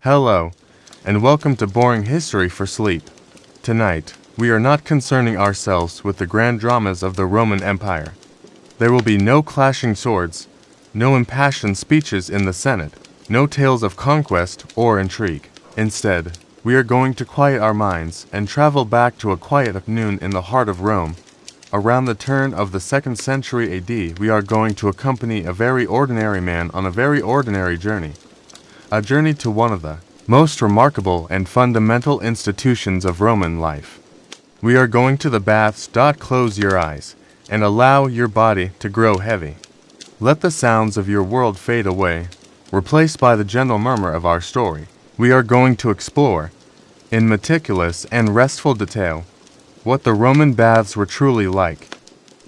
Hello, and welcome to Boring History for Sleep. Tonight, we are not concerning ourselves with the grand dramas of the Roman Empire. There will be no clashing swords, no impassioned speeches in the Senate, no tales of conquest or intrigue. Instead, we are going to quiet our minds and travel back to a quiet noon in the heart of Rome. Around the turn of the 2nd century AD, we are going to accompany a very ordinary man on a very ordinary journey. A journey to one of the most remarkable and fundamental institutions of Roman life. We are going to the baths. Close your eyes and allow your body to grow heavy. Let the sounds of your world fade away, replaced by the gentle murmur of our story. We are going to explore, in meticulous and restful detail, what the Roman baths were truly like.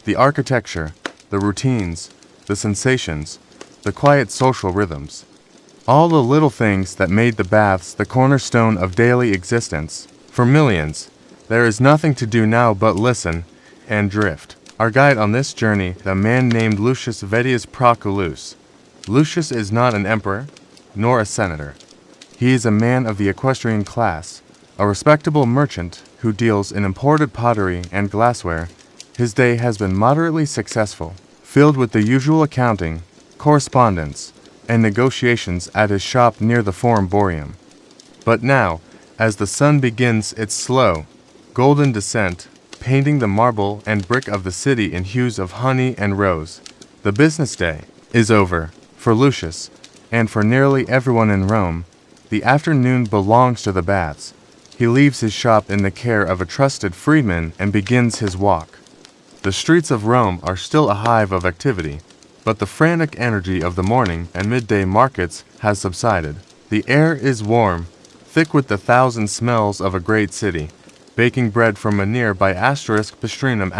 The architecture, the routines, the sensations, the quiet social rhythms. All the little things that made the baths the cornerstone of daily existence. For millions, there is nothing to do now but listen and drift. Our guide on this journey, a man named Lucius Vettius Proculus. Lucius is not an emperor, nor a senator. He is a man of the equestrian class, a respectable merchant who deals in imported pottery and glassware. His day has been moderately successful, filled with the usual accounting, correspondence, and negotiations at his shop near the Forum Boarium. But now, as the sun begins its slow, golden descent, painting the marble and brick of the city in hues of honey and rose, the business day is over. For Lucius, and for nearly everyone in Rome, the afternoon belongs to the baths. He leaves his shop in the care of a trusted freedman and begins his walk. The streets of Rome are still a hive of activity, but the frantic energy of the morning and midday markets has subsided. The air is warm, thick with the thousand smells of a great city, baking bread from a nearby pastrinum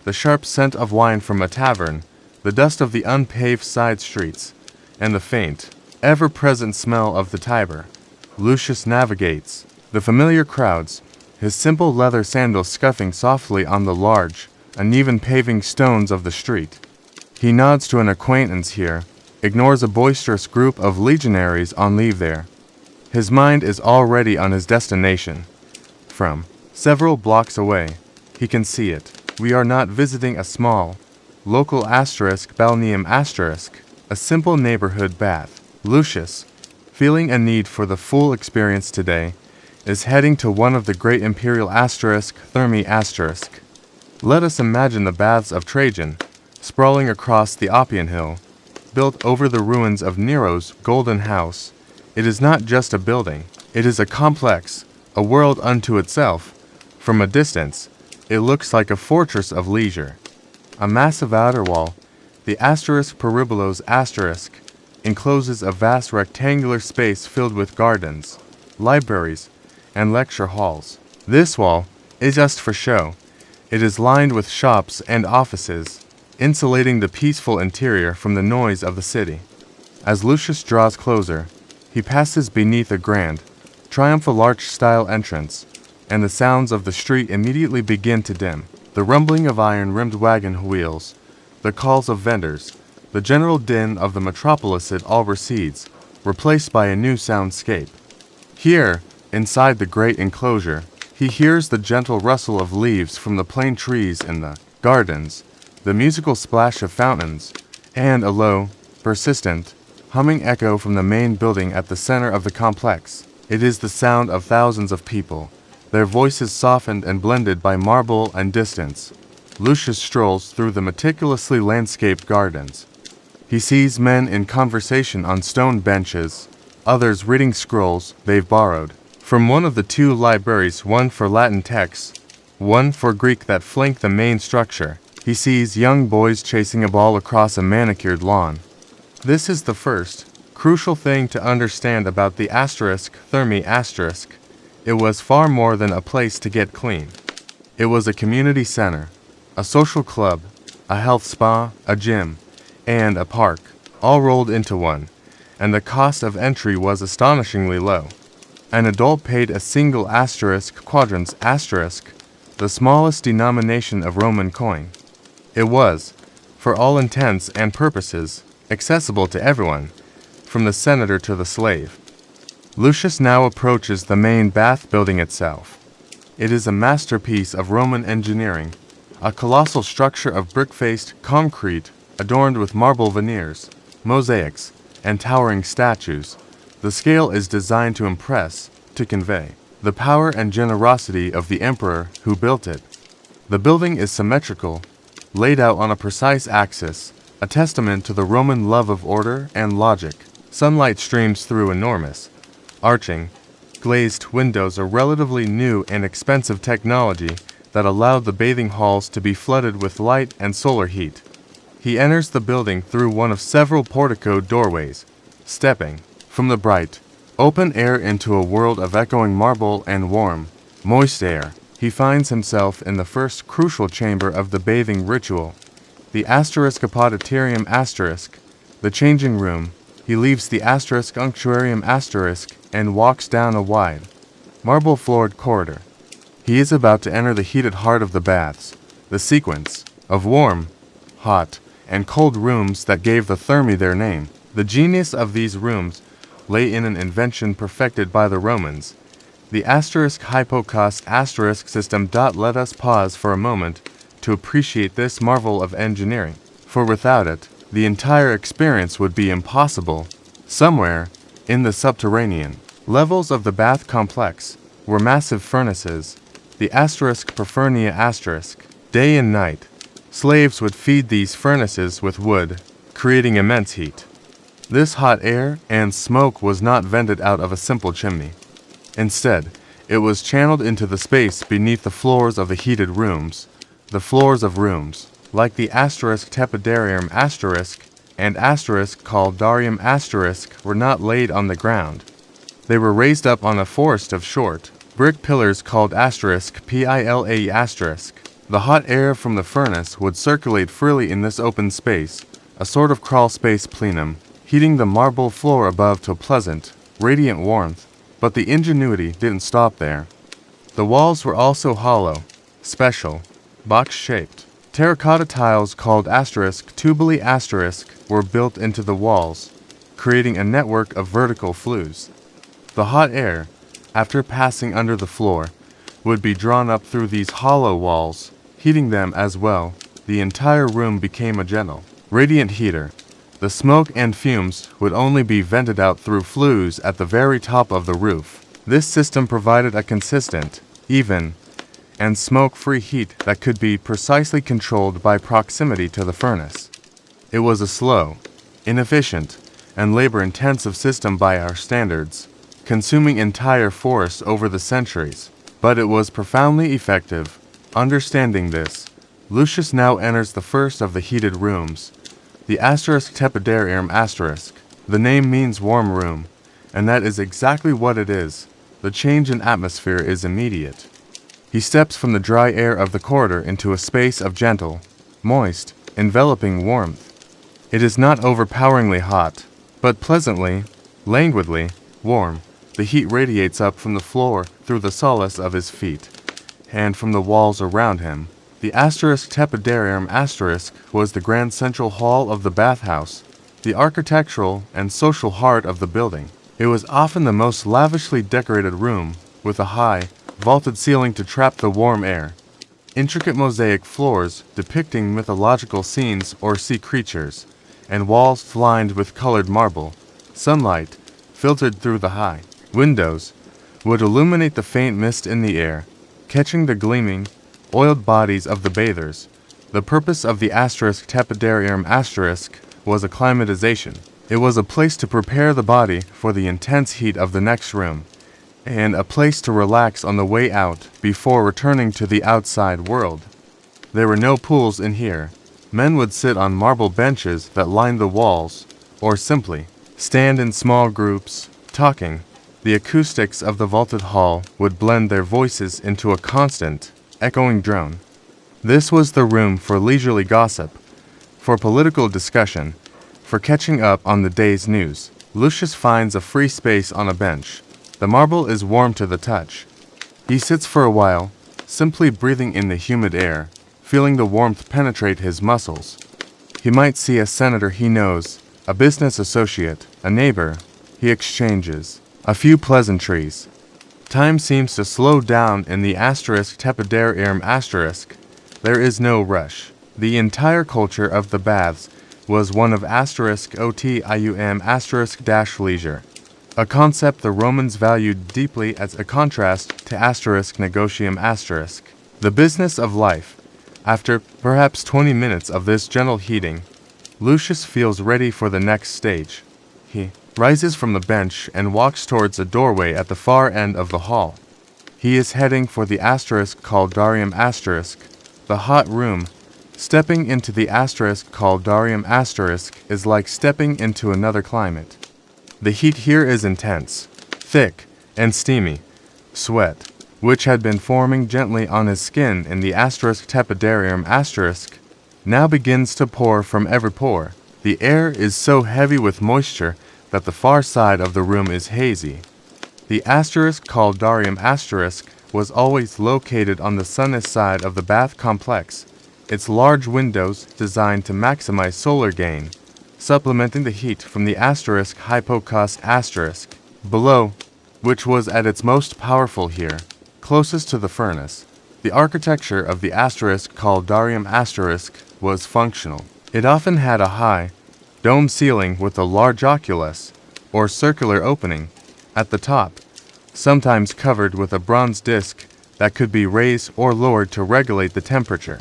the sharp scent of wine from a tavern, the dust of the unpaved side streets, and the faint, ever-present smell of the Tiber. Lucius navigates the familiar crowds, his simple leather sandals scuffing softly on the large, uneven paving stones of the street. He nods to an acquaintance here, ignores a boisterous group of legionaries on leave there. His mind is already on his destination. From several blocks away, he can see it. We are not visiting a small, local balneum a simple neighborhood bath. Lucius, feeling a need for the full experience today, is heading to one of the great imperial thermae. Let us imagine the baths of Trajan, sprawling across the Oppian Hill, built over the ruins of Nero's golden house. It is not just a building, it is a complex, a world unto itself. From a distance, it looks like a fortress of leisure. A massive outer wall, the peribolos encloses a vast rectangular space filled with gardens, libraries, and lecture halls. This wall is just for show. It is lined with shops and offices, insulating the peaceful interior from the noise of the city. As Lucius draws closer, he passes beneath a grand, triumphal arch-style entrance, and the sounds of the street immediately begin to dim. The rumbling of iron-rimmed wagon wheels, the calls of vendors, the general din of the metropolis, it all recedes, replaced by a new soundscape. Here, inside the great enclosure, he hears the gentle rustle of leaves from the plane trees in the gardens, the musical splash of fountains, and a low, persistent, humming echo from the main building at the center of the complex. It is the sound of thousands of people, their voices softened and blended by marble and distance. Lucius strolls through the meticulously landscaped gardens. He sees men in conversation on stone benches, others reading scrolls they've borrowed from one of the two libraries, one for Latin texts, one for Greek, that flank the main structure. He sees young boys chasing a ball across a manicured This is the first, crucial thing to understand about the thermae. It was far more than a place to get clean. It was a community center, a social club, a health spa, a gym, and a park, all rolled into one, and the cost of entry was astonishingly low. An adult paid a single quadrans the smallest denomination of Roman coin. It was, for all intents and purposes, accessible to everyone, from the senator to the slave. Lucius now approaches the main bath building itself. It is a masterpiece of Roman engineering, a colossal structure of brick-faced concrete adorned with marble veneers, mosaics, and towering statues. The scale is designed to impress, to convey the power and generosity of the emperor who built it. The building is symmetrical, laid out on a precise axis, a testament to the Roman love of order and logic. Sunlight streams through enormous, arching, glazed windows, a relatively new and expensive technology that allowed the bathing halls to be flooded with light and solar heat. He enters the building through one of several portico doorways, stepping from the bright, open air into a world of echoing marble and warm, moist air. He finds himself in the first crucial chamber of the bathing ritual, the **potatorium**, the changing room. He leaves the **unctuarium** and walks down a wide, marble-floored corridor. He is about to enter the heated heart of the baths, the sequence of warm, hot, and cold rooms that gave the Thermae their name. The genius of these rooms lay in an invention perfected by the Romans, the **hypocaust** system. Let us pause for a moment to appreciate this marvel of engineering, for without it, the entire experience would be impossible. Somewhere, in the subterranean levels of the bath complex, were massive furnaces, the **Perfernia**. Day and night, slaves would feed these furnaces with wood, creating immense heat. This hot air and smoke was not vented out of a simple chimney. Instead, it was channeled into the space beneath the floors of the heated rooms. The floors of rooms, like the **tepidarium** and **caldarium**, were not laid on the ground. They were raised up on a forest of short, brick pillars called **pila**. The hot air from the furnace would circulate freely in this open space, a sort of crawl space plenum, heating the marble floor above to a pleasant, radiant warmth. But the ingenuity didn't stop there. The walls were also hollow, special, box-shaped. Terracotta tiles called **tubuli** were built into the walls, creating a network of vertical flues. The hot air, after passing under the floor, would be drawn up through these hollow walls, heating them as well. The entire room became a gentle, radiant heater. The smoke and fumes would only be vented out through flues at the very top of the roof. This system provided a consistent, even, and smoke-free heat that could be precisely controlled by proximity to the furnace. It was a slow, inefficient, and labor-intensive system by our standards, consuming entire forests over the centuries, but it was profoundly effective. Understanding this, Lucius now enters the first of the heated rooms, the **tepidarium**. The name means warm room, and that is exactly what it is. The change in atmosphere is immediate. He steps from the dry air of the corridor into a space of gentle, moist, enveloping warmth. It is not overpoweringly hot, but pleasantly, languidly, warm. The heat radiates up from the floor through the solace of his feet, and from the walls around him. The **tepidarium** was the grand central hall of the bathhouse, the architectural and social heart of the building. It was often the most lavishly decorated room, with a high, vaulted ceiling to trap the warm air. Intricate mosaic floors depicting mythological scenes or sea creatures, and walls lined with colored marble. Sunlight, filtered through the high windows, would illuminate the faint mist in the air, catching the gleaming, oiled bodies of the bathers. The purpose of the **tepidarium** was acclimatization. It was a place to prepare the body for the intense heat of the next room, and a place to relax on the way out before returning to the outside world. There were no pools in here. Men would sit on marble benches that lined the walls, or simply stand in small groups, talking. The acoustics of the vaulted hall would blend their voices into a constant, echoing drone. This was the room for leisurely gossip, for political discussion, for catching up on the day's news. Lucius finds a free space on a bench. The marble is warm to the touch. He sits for a while, simply breathing in the humid air, feeling the warmth penetrate his muscles. He might see a senator he knows, a business associate, a neighbor. He exchanges A few pleasantries. Time seems to slow down in the *tepidarium*. There is no rush. The entire culture of the baths was one of *otium*-leisure, a concept the Romans valued deeply as a contrast to *negotium*. The business of life. After perhaps 20 minutes of this gentle heating, Lucius feels ready for the next stage. He rises from the bench and walks towards a doorway at the far end of the hall. He is heading for the *caldarium*, the hot room. Stepping into the *caldarium* is like stepping into another climate. The heat here is intense, thick, and steamy. Sweat, which had been forming gently on his skin in the *tepidarium*, now begins to pour from every pore. The air is so heavy with moisture that the far side of the room is hazy. The *caldarium* was always located on the sunniest side of the bath complex, its large windows designed to maximize solar gain, supplementing the heat from the *hypocaust*. Below, which was at its most powerful here, closest to the furnace, the architecture of the *caldarium* was functional. It often had a high, dome ceiling with a large oculus, or circular opening, at the top, sometimes covered with a bronze disc that could be raised or lowered to regulate the temperature.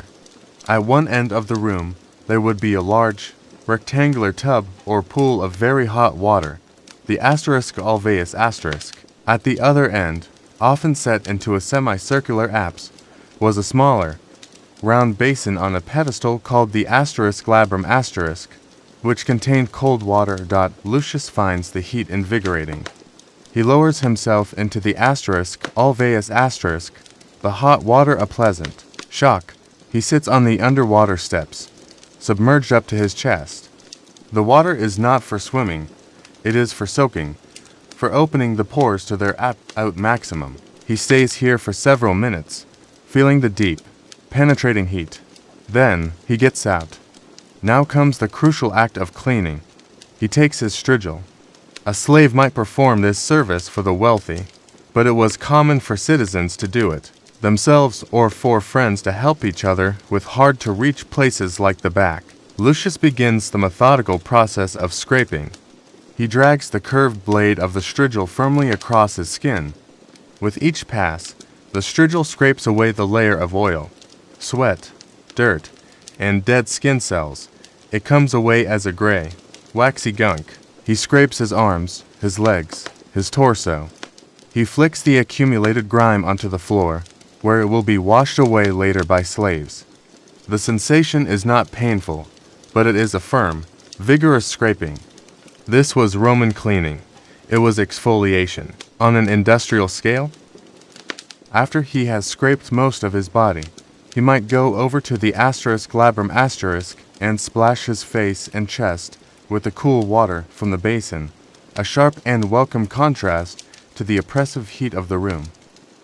At one end of the room, there would be a large, rectangular tub or pool of very hot water, the *alveus*. At the other end, often set into a semicircular apse, was a smaller, round basin on a pedestal called the *glabrum*, which contained cold water. Lucius finds the heat invigorating. He lowers himself into the *alveus*, the hot water a pleasant shock. He sits on the underwater steps, submerged up to his chest. The water is not for swimming, it is for soaking, for opening the pores to their out maximum. He stays here for several minutes, feeling the deep, penetrating heat. Then, he gets out. Now comes the crucial act of cleaning. He takes his strigil. A slave might perform this service for the wealthy, but it was common for citizens to do it themselves or for friends to help each other with hard-to-reach places like the back. Lucius begins the methodical process of scraping. He drags the curved blade of the strigil firmly across his skin. With each pass, the strigil scrapes away the layer of oil, sweat, dirt, and dead skin cells. It comes away as a gray, waxy gunk. He scrapes his arms, his legs, his torso. He flicks the accumulated grime onto the floor, where it will be washed away later by slaves. The sensation is not painful, but it is a firm, vigorous scraping. This was Roman cleaning. It was exfoliation. On an industrial scale, after he has scraped most of his body, he might go over to the *glabrum* and splash his face and chest with the cool water from the basin, a sharp and welcome contrast to the oppressive heat of the room.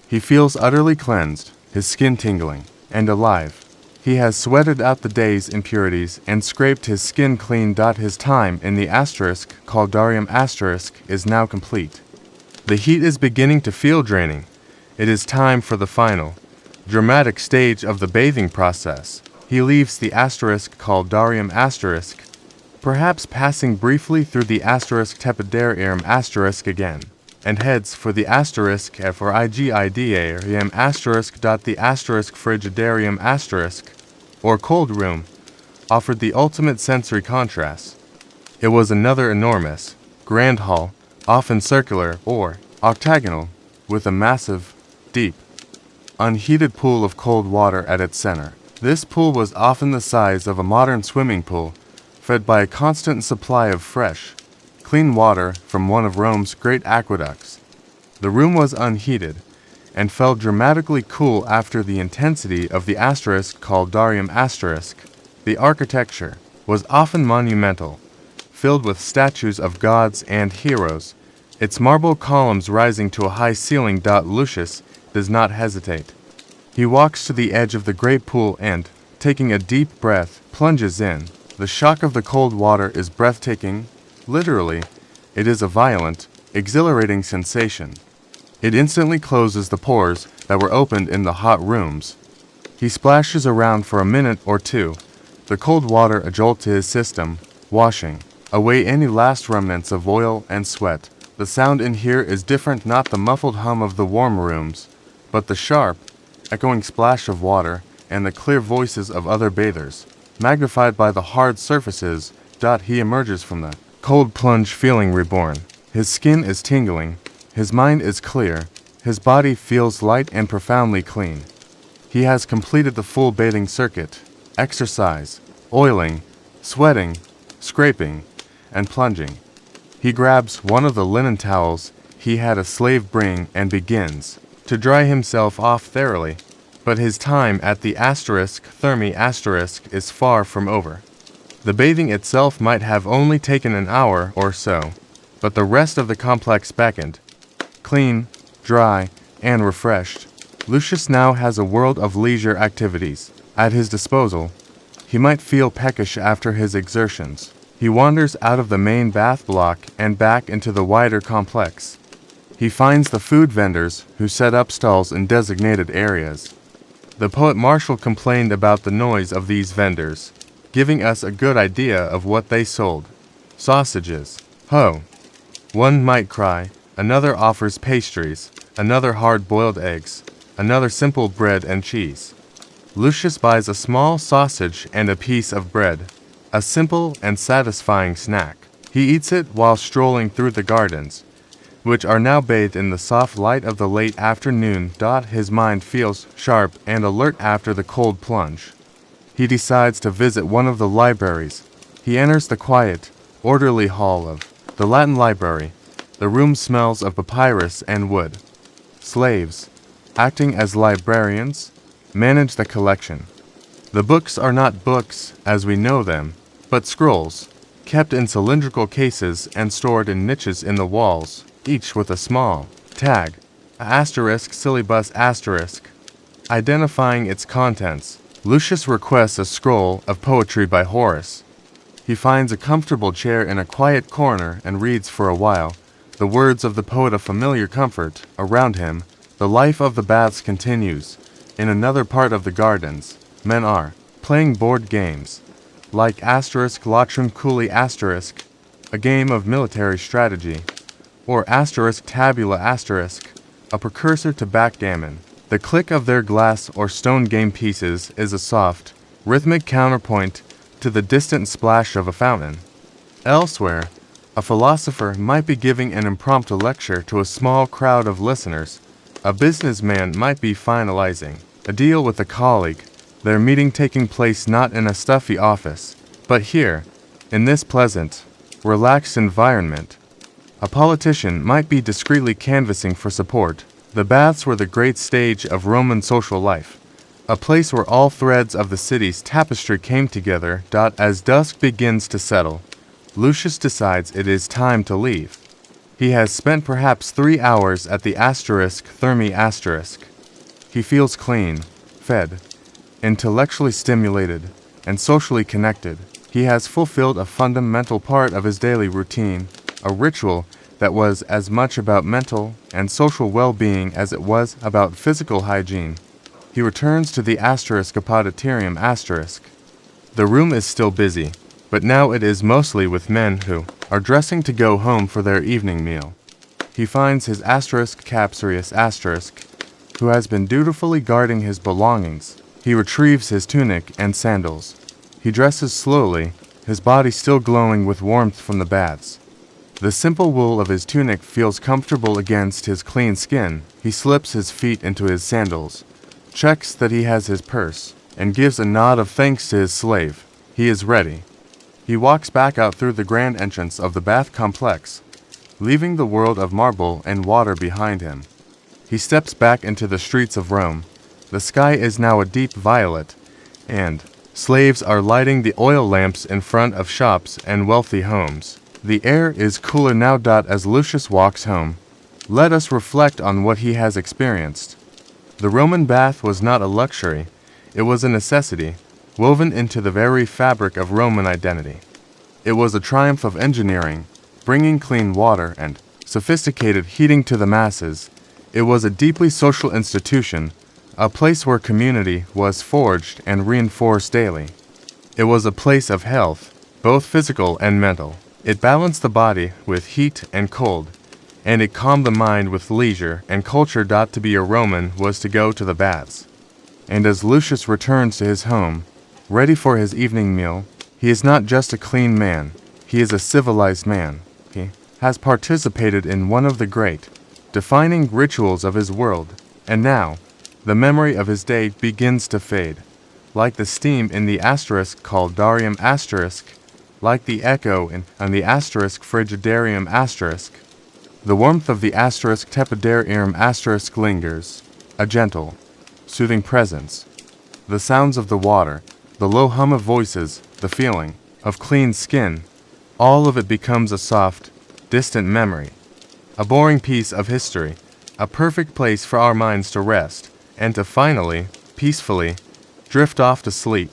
He feels utterly cleansed, his skin tingling, and alive. He has sweated out the day's impurities and scraped his skin clean. His time in the *caldarium* is now complete. The heat is beginning to feel draining. It is time for the final, dramatic stage of the bathing process. He leaves the *caldarium*, perhaps passing briefly through the *tepidarium* again, and heads for the *frigidarium*, the *frigidarium*, or cold room, offered the ultimate sensory contrast. It was another enormous, grand hall, often circular or octagonal, with a massive, deep, unheated pool of cold water at its center. This pool was often the size of a modern swimming pool, fed by a constant supply of fresh, clean water from one of Rome's great aqueducts. The room was unheated, and felt dramatically cool after the intensity of the *caldarium*. The architecture was often monumental, filled with statues of gods and heroes, its marble columns rising to a high ceiling. Lucius does not hesitate. He walks to the edge of the great pool and, taking a deep breath, plunges in. The shock of the cold water is breathtaking. Literally, it is a violent, exhilarating sensation. It instantly closes the pores that were opened in the hot rooms. He splashes around for a minute or two, the cold water a jolt to his system, washing away any last remnants of oil and sweat. The sound in here is different, not the muffled hum of the warm rooms, but the sharp, echoing splash of water and the clear voices of other bathers, magnified by the hard surfaces. He emerges from the cold plunge feeling reborn. His skin is tingling, his mind is clear, his body feels light and profoundly clean. He has completed the full bathing circuit: exercise, oiling, sweating, scraping, and plunging. He grabs one of the linen towels he had a slave bring and begins to dry himself off thoroughly, but his time at the thermi is far from over. The bathing itself might have only taken an hour or so, but the rest of the complex beckoned. Clean, dry, and refreshed, Lucius now has a world of leisure activities at his disposal. He might feel peckish after his exertions. He wanders out of the main bath block and back into the wider complex. He finds the food vendors who set up stalls in designated areas. The poet Marshall complained about the noise of these vendors, giving us a good idea of what they sold. Sausages. Ho! One might cry, another offers pastries, another hard-boiled eggs, another simple bread and cheese. Lucius buys a small sausage and a piece of bread, a simple and satisfying snack. He eats it while strolling through the gardens, which are now bathed in the soft light of the late afternoon. His mind feels sharp and alert after the cold plunge. He decides to visit one of the libraries. He enters the quiet, orderly hall of the Latin Library. The room smells of papyrus and wood. Slaves, acting as librarians, manage the collection. The books are not books as we know them, but scrolls, kept in cylindrical cases and stored in niches in the walls, each with a small tag, *syllabus*, identifying its contents. Lucius requests a scroll of poetry by Horace. He finds a comfortable chair in a quiet corner and reads for a while, the words of the poet a familiar comfort. Around him, the life of the baths continues. In another part of the gardens, men are playing board games, like *Lachrum Cooley*, a game of military strategy, or *Tabula*, a precursor to backgammon. The click of their glass or stone game pieces is a soft, rhythmic counterpoint to the distant splash of a fountain. Elsewhere, a philosopher might be giving an impromptu lecture to a small crowd of listeners. A businessman might be finalizing a deal with a colleague, their meeting taking place not in a stuffy office, but here, in this pleasant, relaxed environment. A politician might be discreetly canvassing for support. The baths were the great stage of Roman social life, a place where all threads of the city's tapestry came together. As dusk begins to settle, Lucius decides it is time to leave. He has spent perhaps 3 hours at the thermi*. He feels clean, fed, intellectually stimulated, and socially connected. He has fulfilled a fundamental part of his daily routine, a ritual that was as much about mental and social well-being as it was about physical hygiene. He returns to the *Apoditerium*. The room is still busy, but now it is mostly with men who are dressing to go home for their evening meal. He finds his *Capsarius*, who has been dutifully guarding his belongings. He retrieves his tunic and sandals. He dresses slowly, his body still glowing with warmth from the baths. The simple wool of his tunic feels comfortable against his clean skin. He slips his feet into his sandals, checks that he has his purse, and gives a nod of thanks to his slave. He is ready. He walks back out through the grand entrance of the bath complex, leaving the world of marble and water behind him. He steps back into the streets of Rome. The sky is now a deep violet, and slaves are lighting the oil lamps in front of shops and wealthy homes. The air is cooler now. As Lucius walks home, let us reflect on what he has experienced. The Roman bath was not a luxury, it was a necessity, woven into the very fabric of Roman identity. It was a triumph of engineering, bringing clean water and sophisticated heating to the masses. It was a deeply social institution, a place where community was forged and reinforced daily. It was a place of health, both physical and mental. It balanced the body with heat and cold, and it calmed the mind with leisure and culture. To be a Roman was to go to the baths. And as Lucius returns to his home, ready for his evening meal, he is not just a clean man, he is a civilized man. He has participated in one of the great, defining rituals of his world, and now, the memory of his day begins to fade. Like the steam in the asterisk called darium asterisk, like the echo in the asterisk frigidarium asterisk, the warmth of the asterisk tepidarium asterisk lingers, a gentle, soothing presence. The sounds of the water, the low hum of voices, the feeling of clean skin, all of it becomes a soft, distant memory. A boring piece of history, a perfect place for our minds to rest, and to finally, peacefully, drift off to sleep.